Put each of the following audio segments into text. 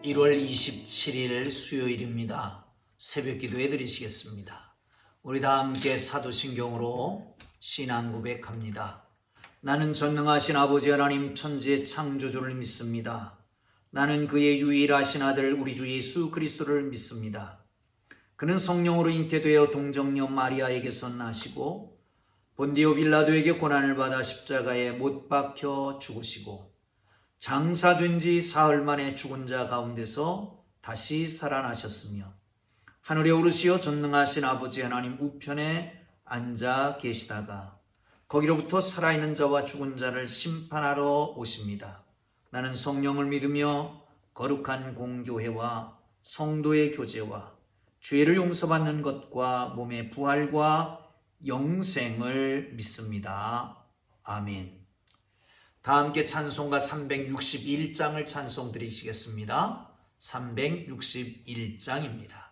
1월 27일 수요일입니다. 새벽 기도해 드리시겠습니다. 우리 다 함께 사도신경으로 신앙 고백합니다. 나는 전능하신 아버지 하나님 천지의 창조주를 믿습니다. 나는 그의 유일하신 아들 우리 주 예수 그리스도를 믿습니다. 그는 성령으로 잉태되어 동정녀 마리아에게서 나시고 본디오 빌라도에게 고난을 받아 십자가에 못 박혀 죽으시고 장사된 지 사흘 만에 죽은 자 가운데서 다시 살아나셨으며 하늘에 오르시어 전능하신 아버지 하나님 우편에 앉아 계시다가 거기로부터 살아있는 자와 죽은 자를 심판하러 오십니다. 나는 성령을 믿으며 거룩한 공교회와 성도의 교제와 죄를 용서받는 것과 몸의 부활과 영생을 믿습니다. 아멘. 다 함께 찬송가 361장을 찬송 드리시겠습니다. 361장입니다.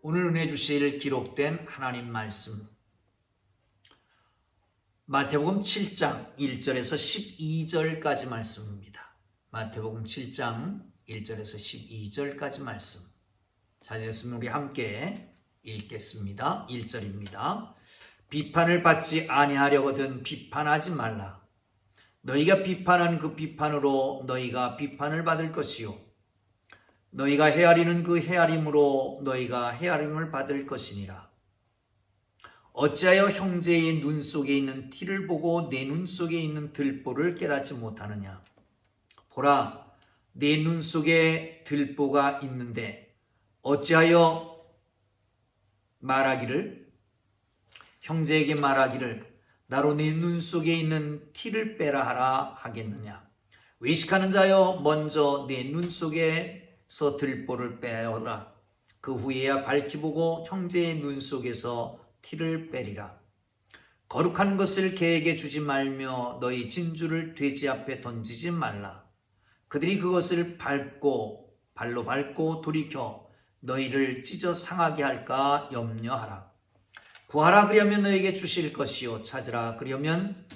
오늘 은혜 주실 기록된 하나님 말씀 마태복음 7장 1절에서 12절까지 말씀입니다. 마태복음 7장 1절에서 12절까지 말씀. 찾으셨으면 우리 함께 읽겠습니다. 1절입니다. 비판을 받지 아니하려거든 비판하지 말라. 너희가 비판한 그 비판으로 너희가 비판을 받을 것이요 너희가 헤아리는 그 헤아림으로 너희가 헤아림을 받을 것이니라. 어찌하여 형제의 눈 속에 있는 티를 보고 내 눈 속에 있는 들보를 깨닫지 못하느냐. 보라, 내 눈 속에 들보가 있는데 어찌하여 형제에게 말하기를 나로 내 눈 속에 있는 티를 빼라 하라 하겠느냐. 외식하는 자여 먼저 내 눈 속에서 들보를 빼어라. 그 후에야 밝히 보고 형제의 눈 속에서 티를 빼리라. 거룩한 것을 개에게 주지 말며 너희 진주를 돼지 앞에 던지지 말라. 그들이 그것을 발로 밟고 돌이켜 너희를 찢어 상하게 할까 염려하라. 구하라 그리하면 너에게 주실 것이요 찾으라 그리하면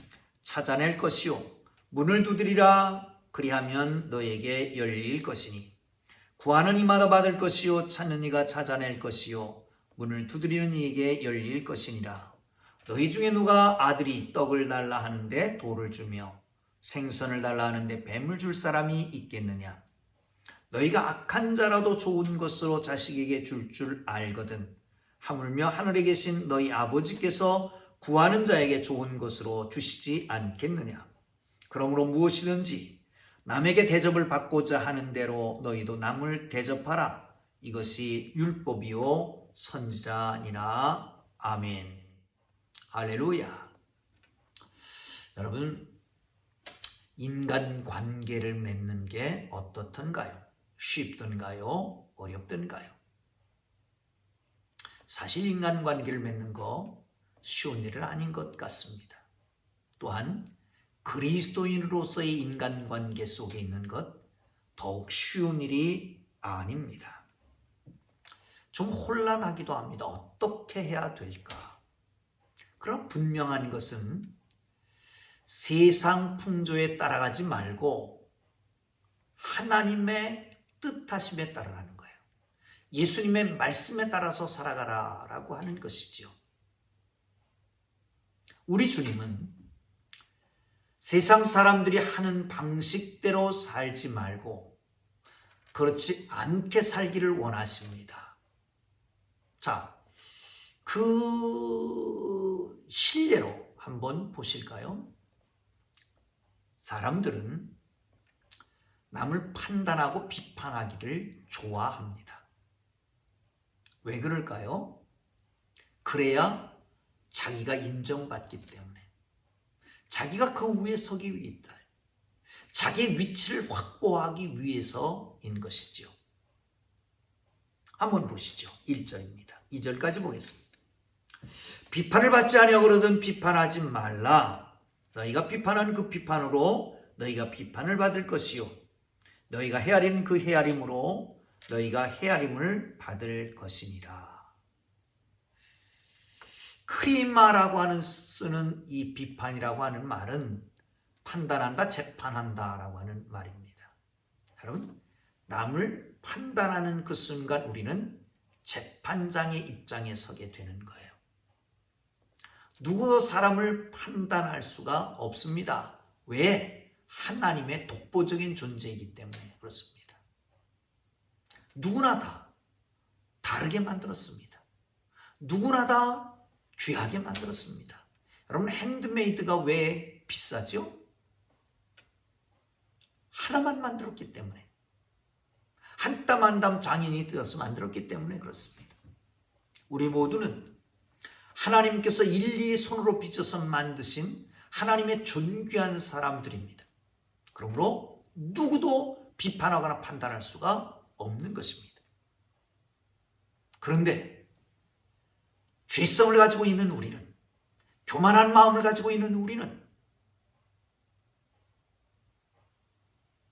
찾아낼 것이요 문을 두드리라 그리하면 너에게 열릴 것이니 구하는 이마다 받을 것이요 찾는 이가 찾아낼 것이요 문을 두드리는 이에게 열릴 것이니라. 너희 중에 누가 아들이 떡을 달라 하는데 돌을 주며 생선을 달라 하는데 뱀을 줄 사람이 있겠느냐. 너희가 악한 자라도 좋은 것으로 자식에게 줄 알거든 하물며 하늘에 계신 너희 아버지께서 구하는 자에게 좋은 것으로 주시지 않겠느냐. 그러므로 무엇이든지 남에게 대접을 받고자 하는 대로 너희도 남을 대접하라. 이것이 율법이요 선지자니라. 아멘. 할렐루야. 여러분, 인간관계를 맺는 게 어떻던가요? 쉽던가요? 어렵던가요? 사실 인간관계를 맺는 거 쉬운 일은 아닌 것 같습니다. 또한 그리스도인으로서의 인간관계 속에 있는 것 더욱 쉬운 일이 아닙니다. 좀 혼란하기도 합니다. 어떻게 해야 될까? 그럼 분명한 것은 세상 풍조에 따라가지 말고 하나님의 뜻하심에 따라가는 거예요. 예수님의 말씀에 따라서 살아가라라고 하는 것이지요. 우리 주님은 세상 사람들이 하는 방식대로 살지 말고 그렇지 않게 살기를 원하십니다. 자, 그 실례로 한번 보실까요? 사람들은 남을 판단하고 비판하기를 좋아합니다. 왜 그럴까요? 그래야 자기가 인정받기 때문에, 자기가 그 위에 서기 위해서, 자기의 위치를 확보하기 위해서인 것이죠. 한번 보시죠. 1절입니다. 2절까지 보겠습니다. 비판을 받지 아니하거든 비판하지 말라. 너희가 비판한 그 비판으로 너희가 비판을 받을 것이요 너희가 헤아린 그 헤아림으로 너희가 헤아림을 받을 것이니라. 크리마라고 하는 쓰는 이 비판이라고 하는 말은 판단한다, 재판한다 라고 하는 말입니다. 여러분, 남을 판단하는 그 순간 우리는 재판장의 입장에 서게 되는 거예요. 누구도 사람을 판단할 수가 없습니다. 왜? 하나님의 독보적인 존재이기 때문에 그렇습니다. 누구나 다 다르게 만들었습니다. 누구나 다 귀하게 만들었습니다. 여러분, 핸드메이드가 왜 비싸죠? 하나만 만들었기 때문에, 한 땀 한 땀 장인이 되어서 만들었기 때문에 그렇습니다. 우리 모두는 하나님께서 일일이 손으로 빚어서 만드신 하나님의 존귀한 사람들입니다. 그러므로 누구도 비판하거나 판단할 수가 없는 것입니다. 그런데 죄성을 가지고 있는 우리는, 교만한 마음을 가지고 있는 우리는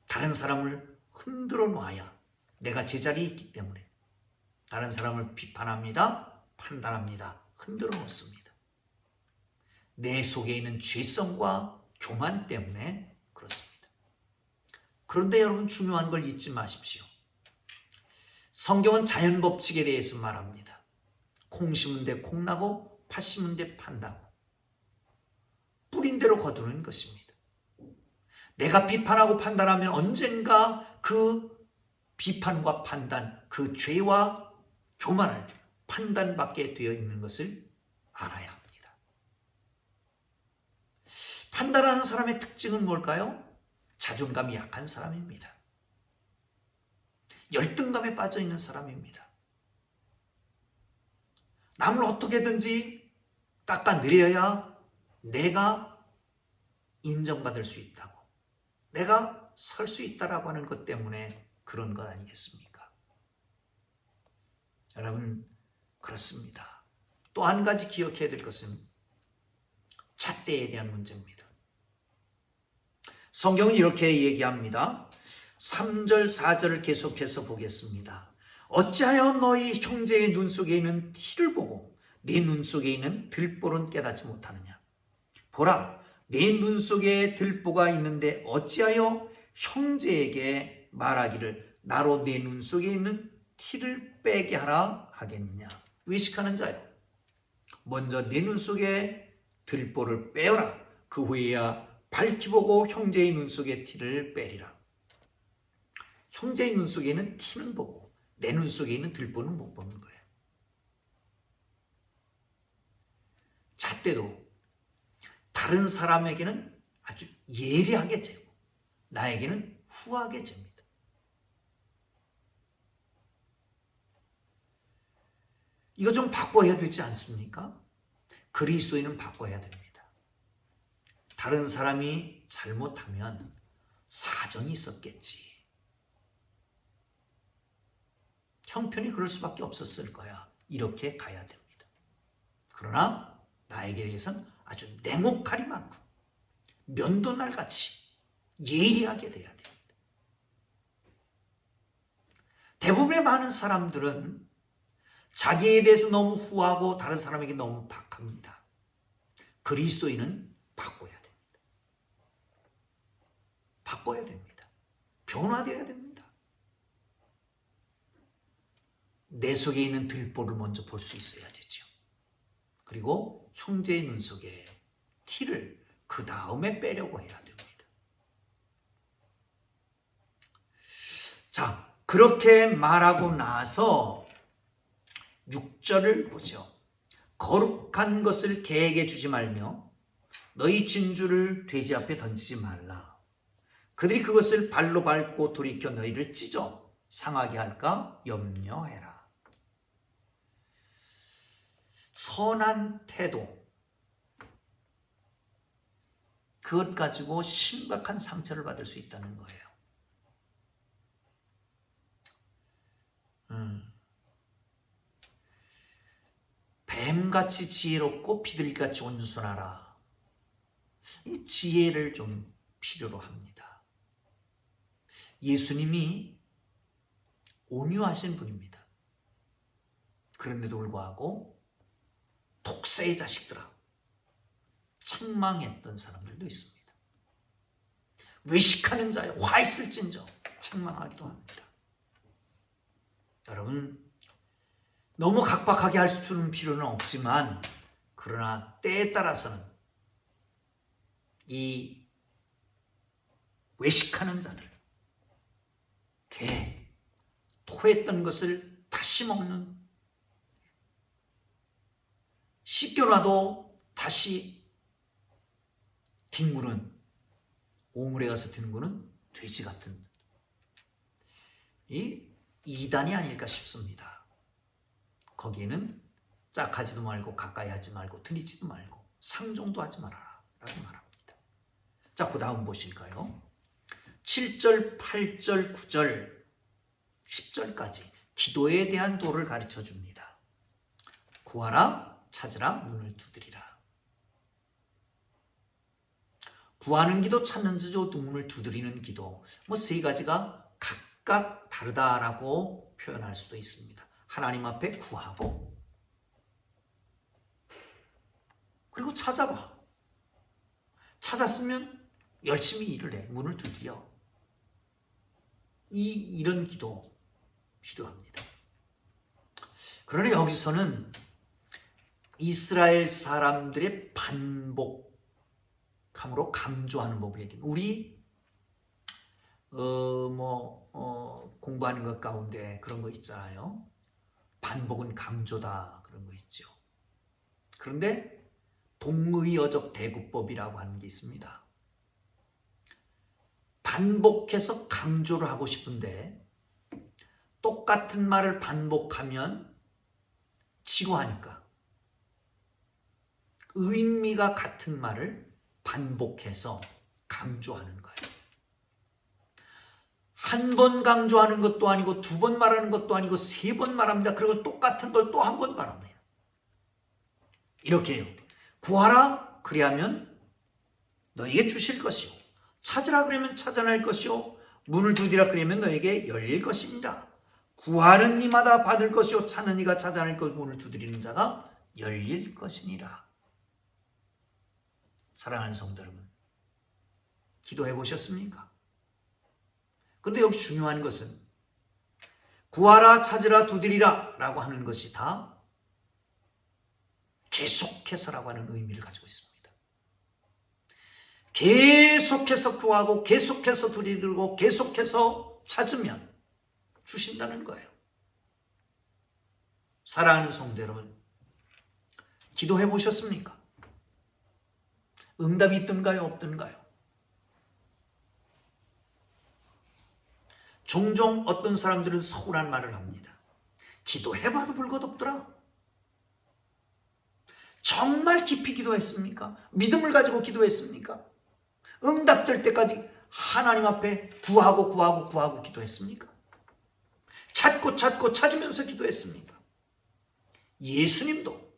다른 사람을 흔들어 놔야 내가 제자리에 있기 때문에 다른 사람을 비판합니다, 판단합니다, 흔들어 놓습니다. 내 속에 있는 죄성과 교만 때문에 그렇습니다. 그런데 여러분, 중요한 걸 잊지 마십시오. 성경은 자연 법칙에 대해서 말합니다. 콩 심은 데 콩 나고 팥 심은 데 팥 나고 뿌린 대로 거두는 것입니다. 내가 비판하고 판단하면 언젠가 그 비판과 판단, 그 죄와 교만을 판단받게 되어 있는 것을 알아야 합니다. 판단하는 사람의 특징은 뭘까요? 자존감이 약한 사람입니다. 열등감에 빠져 있는 사람입니다. 남을 어떻게든지 깎아내려야 내가 인정받을 수 있다고, 내가 설 수 있다라고 하는 것 때문에 그런 것 아니겠습니까? 여러분, 그렇습니다. 또 한 가지 기억해야 될 것은 잣대에 대한 문제입니다. 성경은 이렇게 얘기합니다. 3절, 4절을 계속해서 보겠습니다. 어찌하여 너희 형제의 눈 속에 있는 티를 보고 내 눈 속에 있는 들보는 깨닫지 못하느냐? 보라, 내 눈 속에 들보가 있는데 어찌하여 형제에게 말하기를 나로 내 눈 속에 있는 티를 빼게 하라 하겠느냐? 의식하는 자요, 먼저 내 눈 속에 들보를 빼어라. 그 후에야 밝히 보고 형제의 눈 속에 티를 빼리라. 형제의 눈 속에 있는 티는 보고 내 눈 속에 있는 들보는 못 보는 거예요. 잣대도 다른 사람에게는 아주 예리하게 재고 나에게는 후하게 잽니다. 이거 좀 바꿔야 되지 않습니까? 그리스도인은 바꿔야 됩니다. 다른 사람이 잘못하면 사정이 있었겠지, 형편이 그럴 수밖에 없었을 거야, 이렇게 가야 됩니다. 그러나 나에게 대해서는 아주 냉혹하리만큼 면도날같이 예리하게 돼야 됩니다. 대부분의 많은 사람들은 자기에 대해서 너무 후하고 다른 사람에게 너무 박합니다. 그리스도인은 바꿔야 됩니다. 바꿔야 됩니다. 변화되어야 됩니다. 내 속에 있는 들보를 먼저 볼 수 있어야 되죠. 그리고 형제의 눈 속에 티를 그 다음에 빼려고 해야 됩니다. 자, 그렇게 말하고 나서 6절을 보죠. 거룩한 것을 개에게 주지 말며 너희 진주를 돼지 앞에 던지지 말라. 그들이 그것을 발로 밟고 돌이켜 너희를 찢어 상하게 할까 염려해라. 선한 태도, 그것 가지고 심각한 상처를 받을 수 있다는 거예요. 뱀같이 지혜롭고 비둘기같이 온순하라. 이 지혜를 좀 필요로 합니다. 예수님이 온유하신 분입니다. 그런데도 불구하고 독사의 자식들아 책망했던 사람들도 있습니다. 외식하는 자여 화 있을진저 책망하기도 합니다. 여러분, 너무 각박하게 할 수는 필요는 없지만 그러나 때에 따라서는 이 외식하는 자들, 개, 토했던 것을 다시 먹는, 씻겨놔도 다시 뒹구는, 오물에 가서 뒹구는 돼지 같은 이 이단이 아닐까 싶습니다. 거기에는 짝하지도 말고 가까이 하지 말고 들이지도 말고 상종도 하지 말아라 라고 말합니다. 자, 그 다음 보실까요? 7절, 8절, 9절, 10절까지 기도에 대한 도를 가르쳐 줍니다. 구하라, 찾으라, 문을 두드리라. 구하는 기도, 찾는 기도, 문을 두드리는 기도, 뭐 세 가지가 각각 다르다라고 표현할 수도 있습니다. 하나님 앞에 구하고, 그리고 찾아봐. 찾았으면 열심히 일을 해. 문을 두드려. 이런 기도 필요합니다. 그러나 여기서는 이스라엘 사람들의 반복함으로 강조하는 법을 얘기합니다. 우리 공부하는 것 가운데 그런 거 있잖아요. 반복은 강조다, 그런 거 있죠. 그런데 동의어적 대구법이라고 하는 게 있습니다. 반복해서 강조를 하고 싶은데 똑같은 말을 반복하면 지루하니까 의미가 같은 말을 반복해서 강조하는 거예요. 한 번 강조하는 것도 아니고 두 번 말하는 것도 아니고 세 번 말합니다. 그리고 똑같은 걸 또 한 번 말합니다. 이렇게 해요. 구하라 그리하면 너에게 주실 것이요, 찾으라 그러면 찾아낼 것이요, 문을 두드리라 그러면 너에게 열릴 것입니다. 구하는 이마다 받을 것이요, 찾는 이가 찾아낼 것, 문을 두드리는 자가 열릴 것이니라. 사랑하는 성도 여러분, 기도해 보셨습니까? 그런데 여기 중요한 것은 구하라, 찾으라, 두드리라 라고 하는 것이 다 계속해서라고 하는 의미를 가지고 있습니다. 계속해서 구하고 계속해서 두드리고 계속해서 찾으면 주신다는 거예요. 사랑하는 성도 여러분, 기도해 보셨습니까? 응답이 있던가요, 없던가요? 종종 어떤 사람들은 서운한 말을 합니다. 기도해봐도 볼 것 없더라. 정말 깊이 기도했습니까? 믿음을 가지고 기도했습니까? 응답될 때까지 하나님 앞에 구하고 기도했습니까? 찾고 찾으면서 기도했습니까? 예수님도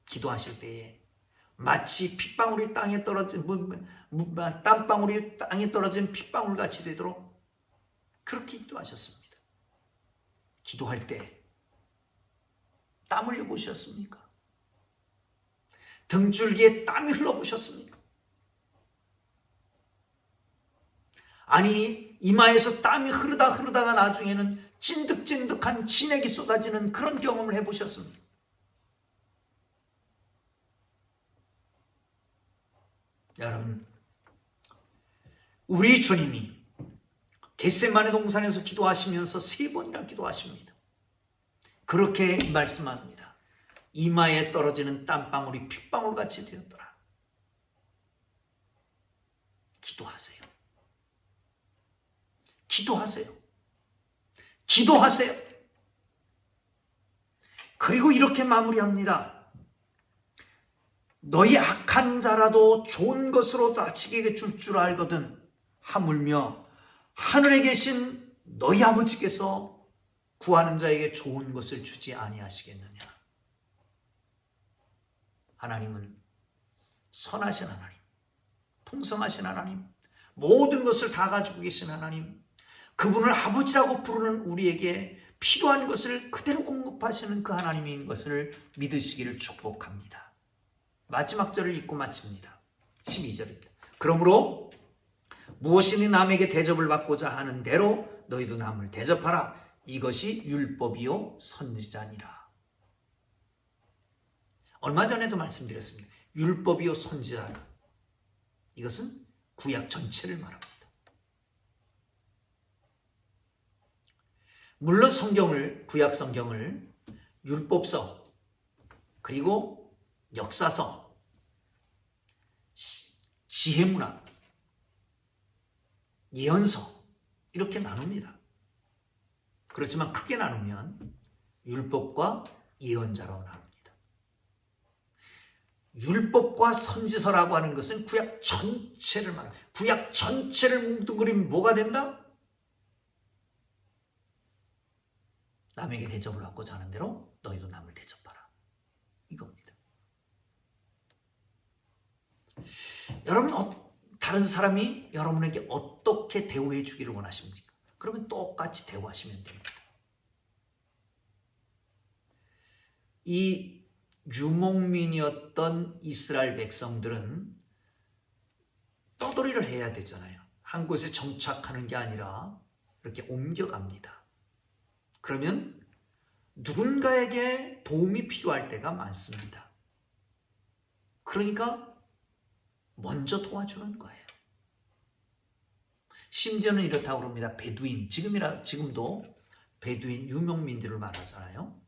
기도하실 때에 마치 핏방울이 땅에 떨어진 땀방울이 땅에 떨어진 핏방울 같이 되도록 그렇게 기도하셨습니다. 기도할 때 땀 흘려 보셨습니까? 등줄기에 땀이 흘러 보셨습니까? 아니, 이마에서 땀이 흐르다가 나중에는 찐득찐득한 진액이 쏟아지는 그런 경험을 해보셨습니까? 여러분, 우리 주님이 겟세마네 동산에서 기도하시면서 3번이나 기도하십니다. 그렇게 말씀합니다. 이마에 떨어지는 땀방울이 핏방울같이 되었더라. 기도하세요. 기도하세요. 기도하세요. 그리고 이렇게 마무리합니다. 너희 악한 자라도 좋은 것으로 다치게 줄 줄 알거든 하물며 하늘에 계신 너희 아버지께서 구하는 자에게 좋은 것을 주지 아니하시겠느냐. 하나님은 선하신 하나님, 풍성하신 하나님, 모든 것을 다 가지고 계신 하나님, 그분을 아버지라고 부르는 우리에게 필요한 것을 그대로 공급하시는 그 하나님인 것을 믿으시기를 축복합니다. 마지막 절을 읽고 마칩니다. 12절입니다. 그러므로 무엇이니 남에게 대접을 받고자 하는 대로 너희도 남을 대접하라. 이것이 율법이요 선지자니라. 얼마 전에도 말씀드렸습니다. 율법이요 선지자니라. 이것은 구약 전체를 말합니다. 물론 구약 성경을 율법서, 그리고 역사서, 지혜문학, 예언서 이렇게 나눕니다. 그렇지만 크게 나누면 율법과 예언자로 나눕니다. 율법과 선지서라고 하는 것은 구약 전체를 말합니다. 구약 전체를 뭉뚱그리면 뭐가 된다? 남에게 대접을 받고자 하는 대로 너희도 남을 대접하라. 이겁니다. 여러분, 다른 사람이 여러분에게 어떻게 대우해 주기를 원하십니까? 그러면 똑같이 대우하시면 됩니다. 이 유목민이었던 이스라엘 백성들은 떠돌이를 해야 되잖아요. 한 곳에 정착하는 게 아니라 이렇게 옮겨갑니다. 그러면 누군가에게 도움이 필요할 때가 많습니다. 그러니까 먼저 도와주는 거예요. 심지어는 이렇다고 그럽니다. 베두인, 지금도 베두인 유목민들을 말하잖아요.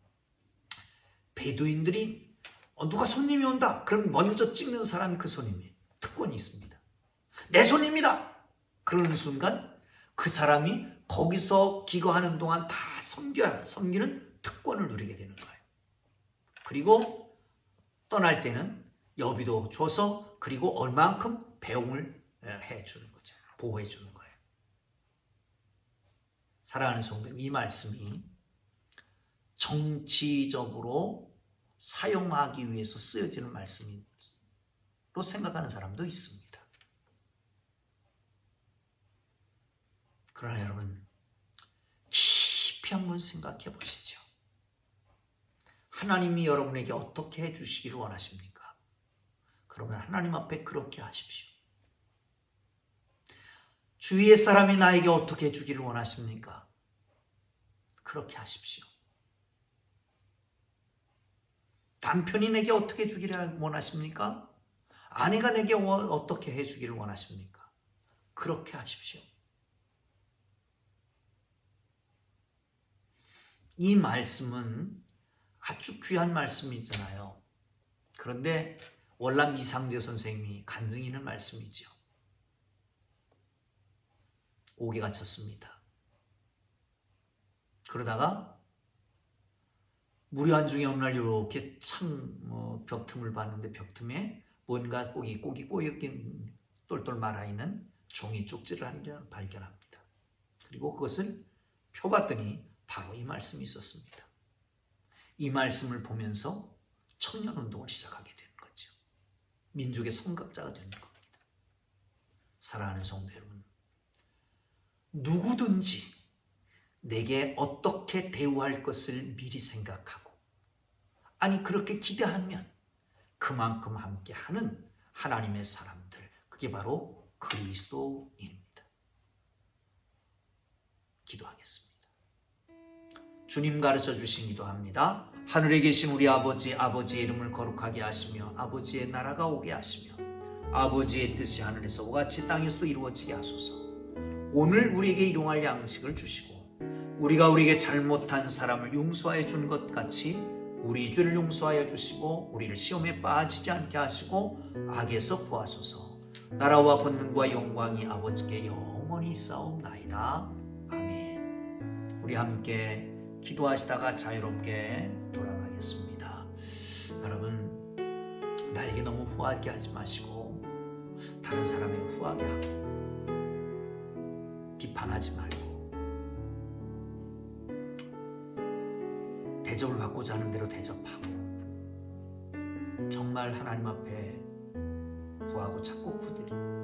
베두인들이 누가 손님이 온다. 그럼 먼저 찍는 사람이 그 손님이 특권이 있습니다. 내 손님이다. 그러는 순간 그 사람이 거기서 기거하는 동안 다 섬기는 특권을 누리게 되는 거예요. 그리고 떠날 때는 여비도 줘서 그리고 얼만큼 배웅을 해주는 거죠. 보호해 주는 거예요. 사랑하는 성도님, 이 말씀이 정치적으로 사용하기 위해서 쓰여지는 말씀으로 생각하는 사람도 있습니다. 그러나 여러분, 깊이 한번 생각해 보시죠. 하나님이 여러분에게 어떻게 해주시기를 원하십니까? 그러면 하나님 앞에 그렇게 하십시오. 주위의 사람이 나에게 어떻게 해주기를 원하십니까? 그렇게 하십시오. 남편이 내게 어떻게 해주기를 원하십니까? 아내가 내게 어떻게 해주기를 원하십니까? 그렇게 하십시오. 이 말씀은 아주 귀한 말씀이잖아요. 그런데 월남 이상재 선생님이 간증이 있는 말씀이죠. 옥에 갇혔습니다. 그러다가 무료한 중에 어느 날 이렇게 벽틈을 봤는데 벽틈에 뭔가 꼬기 꼬여있긴 똘똘 말아있는 종이 쪽지를 한 장 발견합니다. 그리고 그것을 펴봤더니 바로 이 말씀이 있었습니다. 이 말씀을 보면서 청년운동을 시작하게 되는 거죠. 민족의 선각자가 되는 겁니다. 사랑하는 성도 여러분, 누구든지 내게 어떻게 대우할 것을 미리 생각하고, 아니 그렇게 기대하면 그만큼 함께하는 하나님의 사람들, 그게 바로 그리스도인입니다. 기도하겠습니다. 주님 가르쳐 주신 기도합니다. 하늘에 계신 우리 아버지, 아버지의 이름을 거룩하게 하시며 아버지의 나라가 오게 하시며 아버지의 뜻이 하늘에서 같이 땅에서도 이루어지게 하소서. 오늘 우리에게 일용할 양식을 주시고 우리가 우리에게 잘못한 사람을 용서하여 준 것 같이 우리 죄를 용서하여 주시고 우리를 시험에 빠지지 않게 하시고 악에서 구하소서. 나라와 권능과 영광이 아버지께 영원히 있사옵나이다. 아멘. 우리 함께 기도하시다가 자유롭게 돌아가겠습니다. 여러분, 나에게 너무 후하게 하지 마시고 다른 사람에 후하게 하고 비판하지 말고 대접을 받고자 하는 대로 대접하고 정말 하나님 앞에 구하고 찾고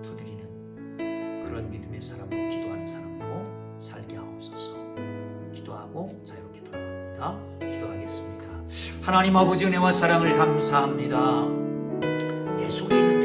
두드리는 그런 믿음의 사람으로, 기도하는 사람으로 살게 하옵소서. 기도하고 자유롭게 돌아갑니다. 기도하겠습니다. 하나님 아버지, 은혜와 사랑을 감사합니다. 내 속에 있는